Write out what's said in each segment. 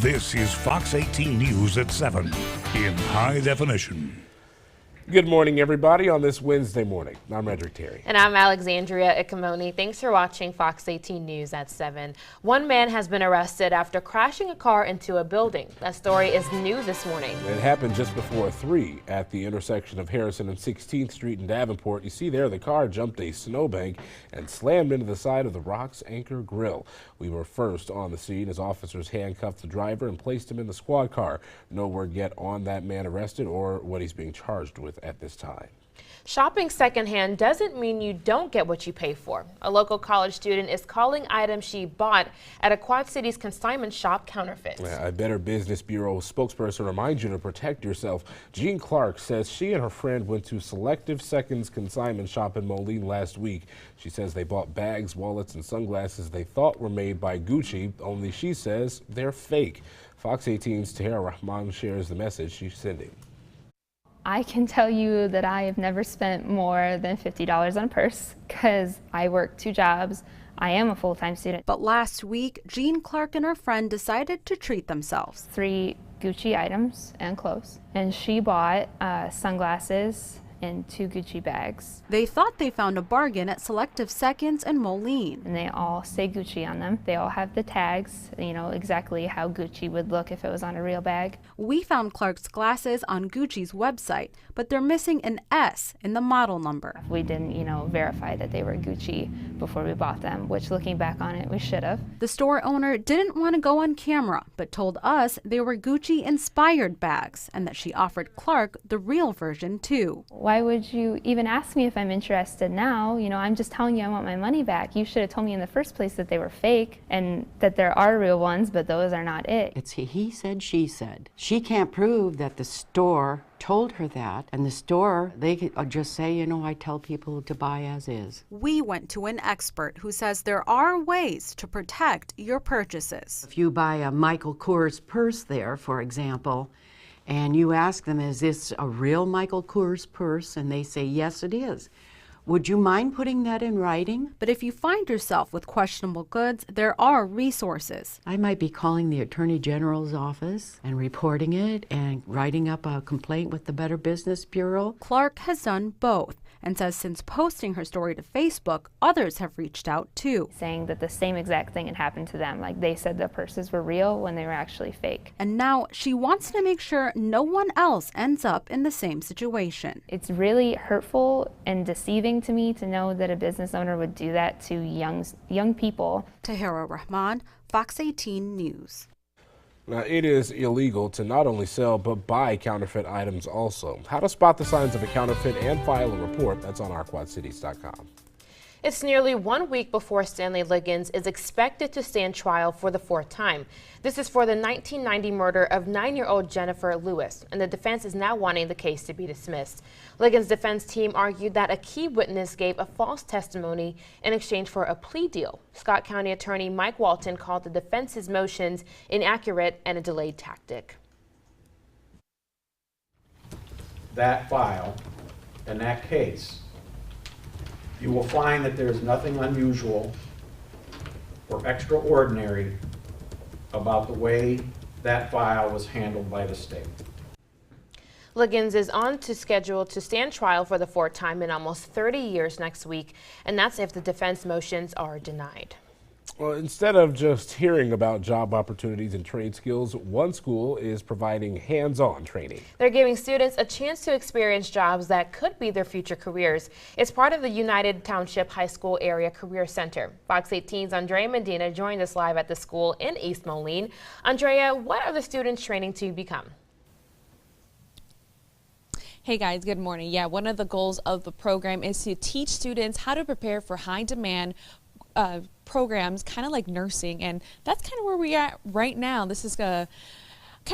This is Fox 18 News at 7 in high definition. Good morning, everybody, on this Wednesday morning. I'm Redrick Terry. And I'm Alexandria Ikomoni. Thanks for watching Fox 18 News at 7. One man has been arrested after crashing a car into a building. That story is new this morning. It happened just before 3 at the intersection of Harrison and 16th Street in Davenport. You see there the car jumped a snowbank and slammed into the side of the Rock's Anchor Grill. We were first on the scene as officers handcuffed the driver and placed him in the squad car. No word yet on that man arrested or what he's being charged with at this time. Shopping secondhand doesn't mean you don't get what you pay for. A local college student is calling items she bought at a Quad Cities consignment shop counterfeit. A Better Business Bureau spokesperson reminds you to protect yourself. Jean Clark says she and her friend went to Selective Seconds consignment shop in Moline last week. She says they bought bags, wallets, and sunglasses they thought were made by Gucci, only she says they're fake. Fox 18's Tahira Rahman shares the message she's sending. I can tell you that I have never spent more than $50 on a purse because I work 2 jobs. I am a full-time student. But last week, Jean Clark and her friend decided to treat themselves. 3 Gucci items and clothes. And she bought sunglasses and 2 Gucci bags. They thought they found a bargain at Selective Seconds and Moline. And they all say Gucci on them. They all have the tags, you know, exactly how Gucci would look if it was on a real bag. We found Clark's glasses on Gucci's website, but they're missing an S in the model number. We didn't, verify that they were Gucci before we bought them, which looking back on it, we should have. The store owner didn't want to go on camera, but told us they were Gucci-inspired bags and that she offered Clark the real version too. Why would you even ask me if I'm interested now? I'm just telling you I want my money back. You should have told me in the first place that they were fake and that there are real ones, but those are not it. It's he said, she said. She can't prove that the store told her that, and the store, they could just say, I tell people to buy as is. We went to an expert who says there are ways to protect your purchases. If you buy a Michael Kors purse there, for example, and you ask them, is this a real Michael Kors purse? And they say, yes, it is. Would you mind putting that in writing? But if you find yourself with questionable goods, there are resources. I might be calling the Attorney General's office and reporting it and writing up a complaint with the Better Business Bureau. Clark has done both and says since posting her story to Facebook, others have reached out too. Saying that the same exact thing had happened to them. Like they said the purses were real when they were actually fake. And now she wants to make sure no one else ends up in the same situation. It's really hurtful and deceiving to me to know that a business owner would do that to young people. Tahira Rahman, Fox 18 News. Now, it is illegal to not only sell but buy counterfeit items also. How to spot the signs of a counterfeit and file a report, that's on ourquadcities.com. It's nearly 1 week before Stanley Liggins is expected to stand trial for the 4th time. This is for the 1990 murder of 9-year-old Jennifer Lewis, and the defense is now wanting the case to be dismissed. Liggins' defense team argued that a key witness gave a false testimony in exchange for a plea deal. Scott County Attorney Mike Walton called the defense's motions inaccurate and a delayed tactic. That file and that case, you will find that there is nothing unusual or extraordinary about the way that file was handled by the state. Liggins is on to schedule to stand trial for the 4th time in almost 30 years next week, and that's if the defense motions are denied. Well, instead of just hearing about job opportunities and trade skills, one school is providing hands-on training. They're giving students a chance to experience jobs that could be their future careers. It's part of the United Township High School Area Career Center. Fox 18's Andrea Medina joined us live at the school in East Moline. Andrea, what are the students training to become? Hey guys, good morning. Yeah, one of the goals of the program is to teach students how to prepare for high demand programs, kind of like nursing, and that's kind of where we are right now. This is kind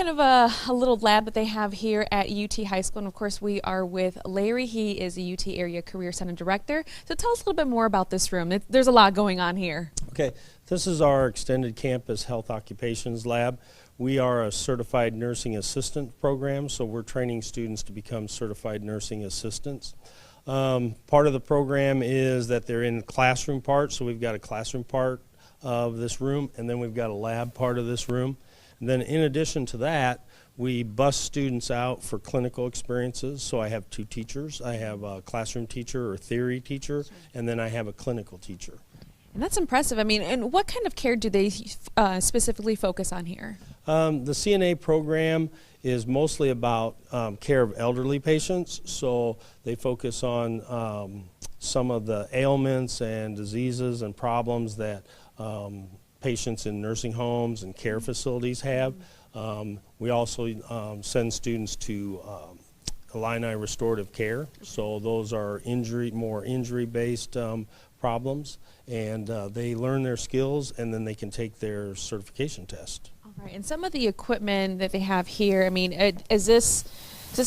of a little lab that they have here at UT High School, and of course we are with Larry. He is a UT Area Career Center Director. So tell us a little bit more about this room. There's a lot going on here. Okay, this is our extended campus health occupations lab. We are a certified nursing assistant program, so we're training students to become certified nursing assistants. Part of the program is that they're in classroom part, so we've got a classroom part of this room, and then we've got a lab part of this room. And then in addition to that, we bus students out for clinical experiences. So I have 2 teachers. I have a classroom teacher or theory teacher, and then I have a clinical teacher. And that's impressive. I mean, and what kind of care do they specifically focus on here? The CNA program is mostly about care of elderly patients, so they focus on some of the ailments and diseases and problems that patients in nursing homes and care facilities have. We also send students to Illini restorative care, so those are more injury-based problems, and they learn their skills and then they can take their certification test. All right, and some of the equipment that they have here, I mean, is this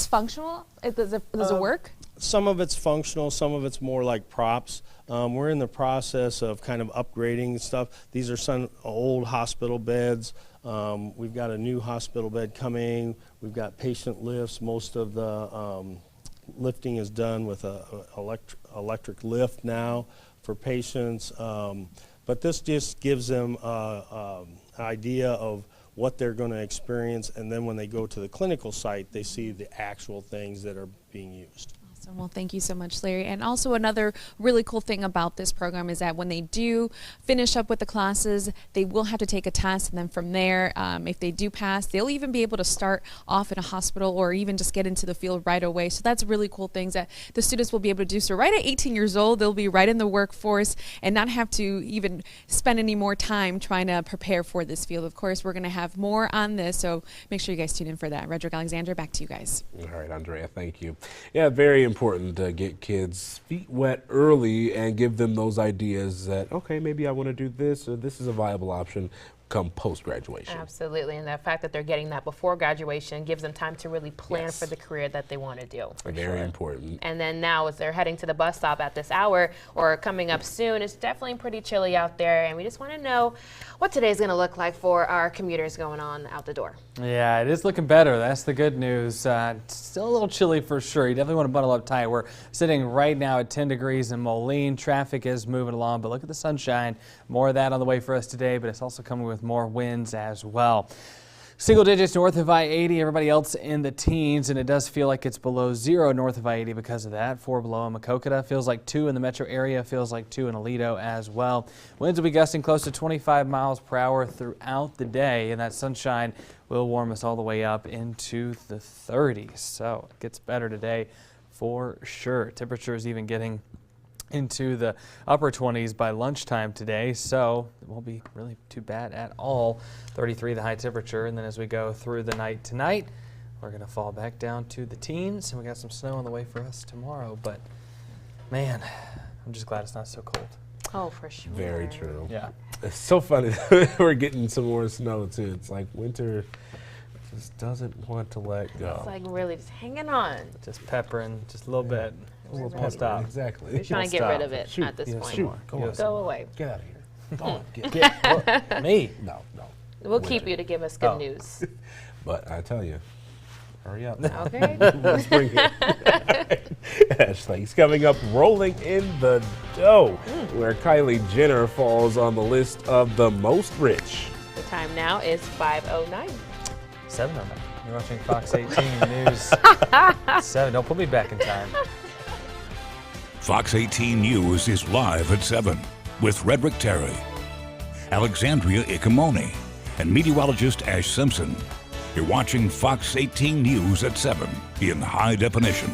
functional? Does it work? Some of it's functional, some of it's more like props. We're in the process of kind of upgrading stuff. These are some old hospital beds. We've got a new hospital bed coming. We've got patient lifts. Most of the lifting is done with a electric lift now for patients. But this just gives them an idea of what they're going to experience, and then when they go to the clinical site, they see the actual things that are being used. Awesome. Well, thank you so much, Larry. And also another really cool thing about this program is that when they do finish up with the classes, they will have to take a test, and then from there, if they do pass, they'll even be able to start off in a hospital or even just get into the field right away. So that's really cool things that the students will be able to do. So right at 18 years old, they'll be right in the workforce and not have to even spend any more time trying to prepare for this field. Of course, we're going to have more on this, so make sure you guys tune in for that. Redrick, Alexandria, back to you guys. All right, Andrea, thank you. Yeah, very important to get kids' feet wet early and give them those ideas that, okay, maybe I want to do this, or this is a viable option come post-graduation. Absolutely, and the fact that they're getting that before graduation gives them time to really plan for the career that they want to do. Very important. And then now as they're heading to the bus stop at this hour or coming up soon, it's definitely pretty chilly out there, and we just want to know what today's going to look like for our commuters going on out the door. Yeah, it is looking better. That's the good news. Still a little chilly for sure. You definitely want to bundle up tight. We're sitting right now at 10 degrees in Moline. Traffic is moving along, but look at the sunshine. More of that on the way for us today, but it's also coming with more winds as well. Single digits north of I-80, everybody else in the teens, and it does feel like it's below 0 north of I-80 because of that. 4 below in Maquoketa, feels like 2 in the metro area, feels like 2 in Aledo as well. Winds will be gusting close to 25 miles per hour throughout the day, and that sunshine will warm us all the way up into the 30s. So it gets better today for sure. Temperatures even getting into the upper 20s by lunchtime today, so it won't be really too bad at all. 33 the high temperature, and then as we go through the night tonight, we're going to fall back down to the teens, and we got some snow on the way for us tomorrow, but man, I'm just glad it's not so cold. Oh, for sure. Very true. Yeah. It's so funny. We're getting some more snow, too. It's like winter just doesn't want to let go. It's like really just hanging on. Just peppering, just a little bit. A little Won't stop. Exactly. We're trying to get rid of it Shoot. at this point. Shoot. Go away. Get out of here. Go on. Get Me? No. We'll keep you to give us good news. But I tell you, hurry up. Okay. Let's bring it. Ashley's coming up, rolling in the dough, where Kylie Jenner falls on the list of the most rich. The time now is 5:09. 7:09. You're watching Fox 18 News. 7. Don't put me back in time. Fox 18 News is live at 7 with Redrick Terry, Alexandria Ikomoni, and meteorologist Ash Simpson. You're watching Fox 18 News at 7 in high definition.